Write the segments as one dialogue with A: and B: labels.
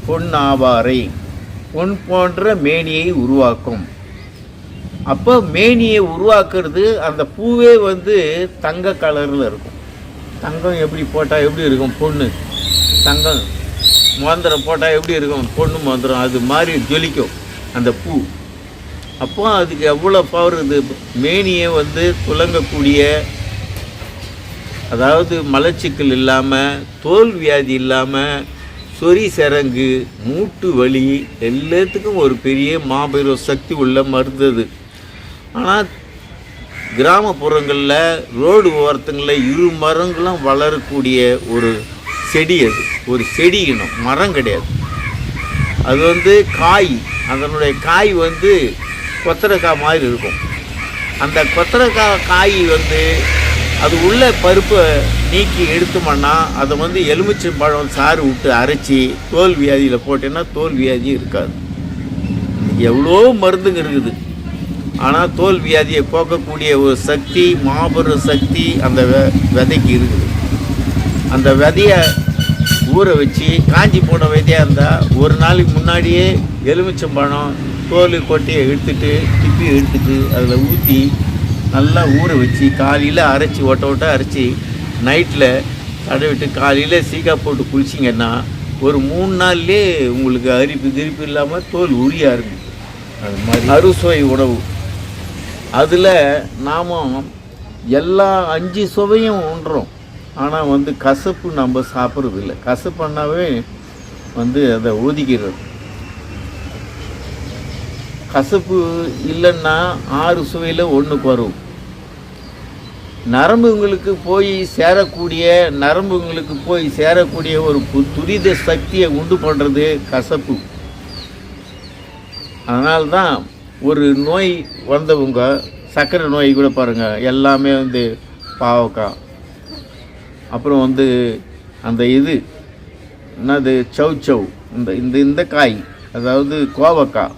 A: பொன்னாவாரை, பொன் போன்ற மேனியை உருவாக்கும். அப்போ மேனியை உருவாக்குறது அந்த பூவே தங்க கலரில் இருக்கும். தங்கம் எப்படி போட்டால் எப்படி இருக்கும், பொண்ணு தங்கம் மோந்திரம் போட்டால் எப்படி இருக்கும், பொண்ணு மோந்திரம் அது மாதிரி ஜொலிக்கும் அந்த பூ. அப்போ அதுக்கு எவ்வளோ பவர். இது மேனியை துலங்கக்கூடிய, அதாவது மலச்சிக்கல் இல்லாமல், தோல் வியாதி இல்லாமல், சொறி சிரங்கு, மூட்டு வலி எல்லாத்துக்கும் ஒரு பெரிய மாபெரும் சக்தி உள்ள மருந்து. ஆனால் கிராமப்புறங்களில் ரோடு ஓரத்துங்களில் இரு மரங்களும் வளரக்கூடிய ஒரு செடி. அது ஒரு செடி இனம், மரம் கிடையாது. அது காய், அதனுடைய காய் கொத்தரைக்காய் மாதிரி இருக்கும். அந்த கொத்தரைக்காய் காய் அது உள்ள பருப்பை நீக்கி எடுத்தோம்னா அதை எலுமிச்சை பழம் சாறு விட்டு அரைச்சி தோல் வியாதியில் போட்டேன்னா தோல் வியாதி இருக்காது. எவ்வளோ மருந்துங்க இருக்குது. ஆனால் தோல் வியாதியை போக்கக்கூடிய ஒரு சக்தி, மாபெரும் சக்தி அந்த விதைக்கு இருக்குது. அந்த விதையை ஊற வச்சு, காஞ்சி போன விதையாக இருந்தால் ஒரு நாளைக்கு முன்னாடியே எலுமிச்சம்பழம் தோல் கொட்டையை எடுத்துட்டு திப்பி எடுத்துட்டு அதில் ஊற்றி நல்லா ஊற வச்சு காலையில் அரைச்சி ஓட்ட அரைச்சி நைட்டில் தடவிட்டு காலையில் சீக்கா போட்டு குளிச்சிங்கன்னா ஒரு 3 நாள்லேயே உங்களுக்கு அரிப்பு இல்லாமல் தோல் உரியாக இருக்கும். அது மாதிரி அறுசுவை உணவு. அதில் நாம் எல்லா 5 சுவையும் உண்றோம். ஆனால் கசப்பு நம்ம சாப்பிட்றது இல்லை. கசப்புனாவே அதை ஒதுக்கிறது. கசப்பு இல்லைன்னா 6 சுவையில் 1 வரும். நரம்புங்களுக்கு போய் சேரக்கூடிய ஒரு துரித சக்தியை உண்டு பண்ணுறது கசப்பு. அதனால்தான் ஒரு நோய் வந்தவங்க, சர்க்கரை நோய் கூட பாருங்கள், எல்லாமே பாவக்காய், அப்புறம் அந்த இது என்னது சௌ இந்த காய், அதாவது கோவக்காய்,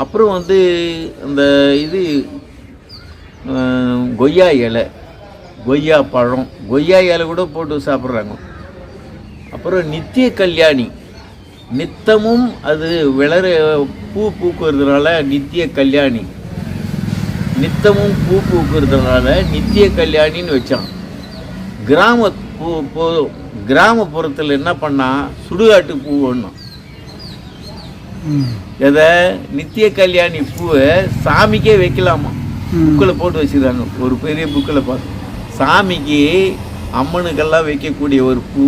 A: அப்புறம் அந்த இது கொய்யா இலை, கொய்யா பழம், கொய்யா இலை கூட போட்டு சாப்பிட்றாங்க. அப்புறம் நித்திய கல்யாணி, நித்தமும் அது பூ பூக்கிறதுனால நித்திய கல்யாணி, நித்தமும் பூ பூக்கிறதுனால நித்திய கல்யாணின்னு வச்சான். கிராமப்புறத்தில் என்ன பண்ணால் சுடுகாட்டு பூ ஒன்றும் எதை நித்திய கல்யாணி பூவை சாமிக்கே வைக்கலாமா, புக்கில் போட்டு வச்சுருக்காங்க. ஒரு பெரிய புக்கில் பார்த்து சாமிக்கு அம்மனுக்கெல்லாம் வைக்கக்கூடிய ஒரு பூ,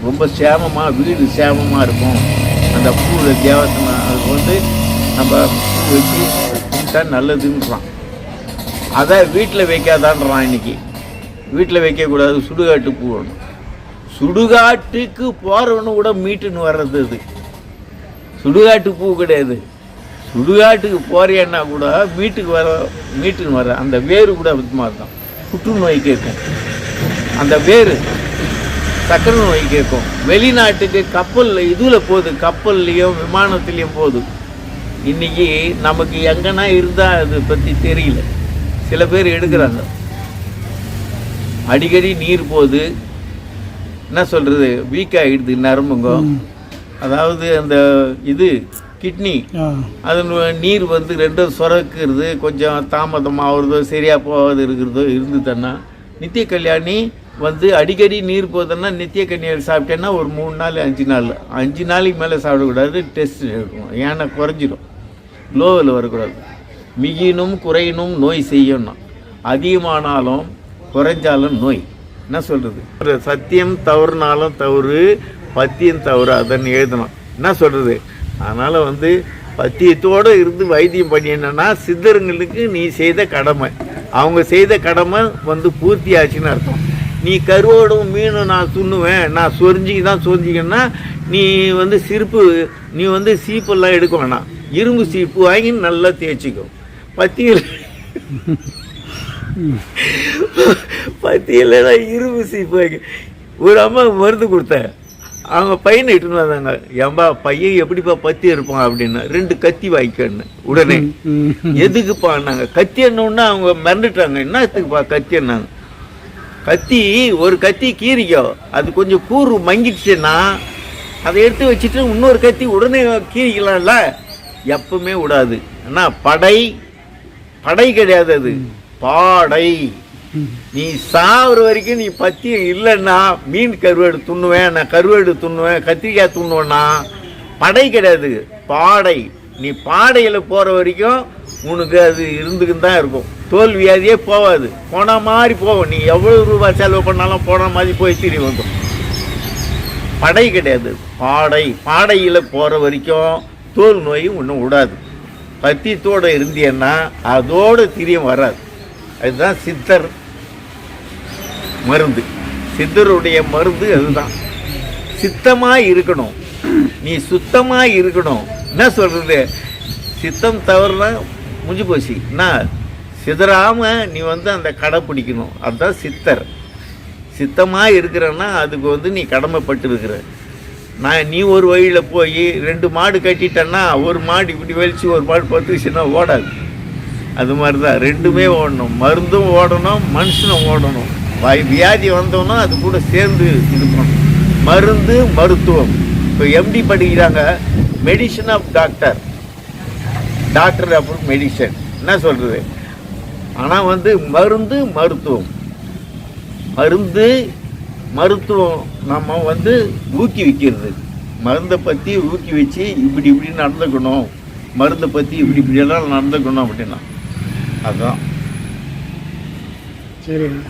A: ரொம்ப சேமமாக, வீடு சேமமாக இருக்கும். அந்த பூவில் தேவசனம் அதுக்கு நம்ம பூ வச்சு கும்பிட்டா நல்லதுன்றான். அதை வீட்டில் வைக்காதான்றான். இன்றைக்கி வீட்டில் வைக்கக்கூடாது, சுடுகாட்டு பூ வேணும். சுடுகாட்டுக்கு போகிறவனு கூட மீட்டுன்னு வர்றது. அது சுடுகாட்டு பூ கிடையாது. சுடுகாட்டுக்கு போறியன்னா கூட மீட்டுன்னு வர அந்த வேறு கூட மாதிரி தான் புற்றுநோய் கேட்கும். அந்த வேறு சக்கரை நோய் கேட்கும். வெளிநாட்டுக்கு கப்பலில் இதில் போகுது, கப்பல்லையும் விமானத்துலேயும் போகுது. இன்றைக்கி நமக்கு எங்கன்னா இருந்தால் அதை பற்றி தெரியல. சில பேர் எடுக்கிறாங்க. அடிக்கடி நீர் போகுது, என்ன சொல்கிறது, வீக்காகிடுது நரம்புங்க. அதாவது அந்த இது கிட்னி, அது நீர் 2 சுரக்கிறது, கொஞ்சம் தாமதமாகிறதோ சரியாக போகாது இருக்கிறதோ இருந்துட்டேன்னா நித்திய கல்யாணி அடிக்கடி நீர் போகுதுன்னா நித்திய கல்யாணி சாப்பிட்டேன்னா ஒரு 3 நாள் 5 நாளைக்கு மேலே சாப்பிடக்கூடாது. டெஸ்ட் எடுக்கணும். ஏன்னா குறைஞ்சிடும், லோவில் வரக்கூடாது. மிகினும் குறையினும் நோய் செய்யணும், அதிகமானாலும் குறைஞ்சாலும் நோய். என்ன சொல்கிறது, சத்தியம் தவறுனாலும் தவறு, பத்தியம் தவறு அதன்னு எழுதணும். என்ன சொல்கிறது, அதனால் பத்தியத்தோடு இருந்து வைத்தியம் பண்ணினா சித்தருங்களுக்கு நீ செய்த கடமை, அவங்க செய்த கடமை பூர்த்தி ஆச்சுன்னு அர்த்தம். நீ கருவோடும் மீனும் நான் துண்ணுவேன், நான் சொரிஞ்சிக்கன்னா நீ சிரிப்பு, நீ சீப்பெல்லாம் எடுக்க வேணாம், இரும்பு சீப்பு வாங்கி நல்லா தேய்ச்சிக்கும். பத்தியில் நான் இரும்பு சீப்பு வாங்கி ஒரு அம்மா மருந்து கொடுத்தேன். அவங்க பையனை இட்டுன்னு வந்தாங்க. ஏன்பா பையன் எப்படிப்பா பத்தி இருப்பான் அப்படின்னா, 2 கத்தி வாங்கிக்கன்னு. உடனே எதுக்குப்பான்னாங்க. கத்தி என்னன்னா அவங்க மறந்துட்டாங்க. என்னத்துக்குப்பா கத்தி என்னாங்க. கத்தி ஒரு கத்தி கீரிக்கோ, அது கொஞ்சம் கூறு மங்கிடுச்சுன்னா அதை எடுத்து வச்சுட்டு இன்னொரு கத்தி உடனே கீறிக்கலாம்ல, எப்பவுமே விடாது. ஏன்னா படை கிடையாது, அது பாடை. நீ சாகுற வரைக்கும் நீ பத்தியம் இல்லைன்னா மீன் கருவாடு துண்ணுவேன், நான் கருவாடு துண்ணுவேன், கத்திரிக்காய் துண்ணுவேன்னா படை கிடையாது, பாடை. நீ பாடையில் போகிற வரைக்கும் உனக்கு அது இருந்துக்கின்னு தான் இருக்கும். தோல் வியாதியே போகாது, போன மாதிரி போகும். நீ எவ்வளோ ரூபாய் செலவு பண்ணாலும் போன மாதிரி போய் திரும்பி வந்துடும். படை கிடையாது, பாடை. பாடையில் போகிற வரைக்கும் தோல் நோயும் ஒன்றும் விடாது. பத்தியத்தோடு இருந்தீன்னா அதோடு திரியம் வராது. அதுதான் சித்தர் மருந்து. சித்தருடைய மருந்து அதுதான். சித்தமாக இருக்கணும், நீ சுத்தமாக இருக்கணும். என்ன சொல்கிறது, சித்தம் தவறுனா முடிஞ்சு போச்சு. என்ன சிதறாமல் நீ அந்த கடை பிடிக்கணும், அதுதான் சித்தர். சித்தமாக இருக்கிறன்னா அதுக்கு நீ கடமைப்பட்டு இருக்கிற. நீ ஒரு வழியில் போய் 2 மாடு கட்டிட்டேன்னா ஒரு மாடு இப்படி வெளிச்சு ஒரு மாடு பத்துச்சுன்னா ஓடாது. அது மாதிரி தான் ரெண்டுமே ஓடணும், மருந்தும் ஓடணும், மனுஷனும் ஓடணும். வியாதி வந்தோன்னா அது கூட சேர்ந்து இது பண்ணணும். மருந்து மருத்துவம். இப்போ எம்டி படிக்கிறாங்க, medicine of doctor, doctor of medicine. என்ன சொல்கிறது, ஆனால் மருந்து மருத்துவம். மருந்து மருத்துவம் நம்ம ஊக்குவிக்கிறது. மருந்தை பற்றி ஊக்குவிச்சு இப்படி நடந்துக்கணும், மருந்தை பற்றி இப்படியெல்லாம் நடந்துக்கணும் அப்படின்னா அதுதான்.
B: சரிங்க.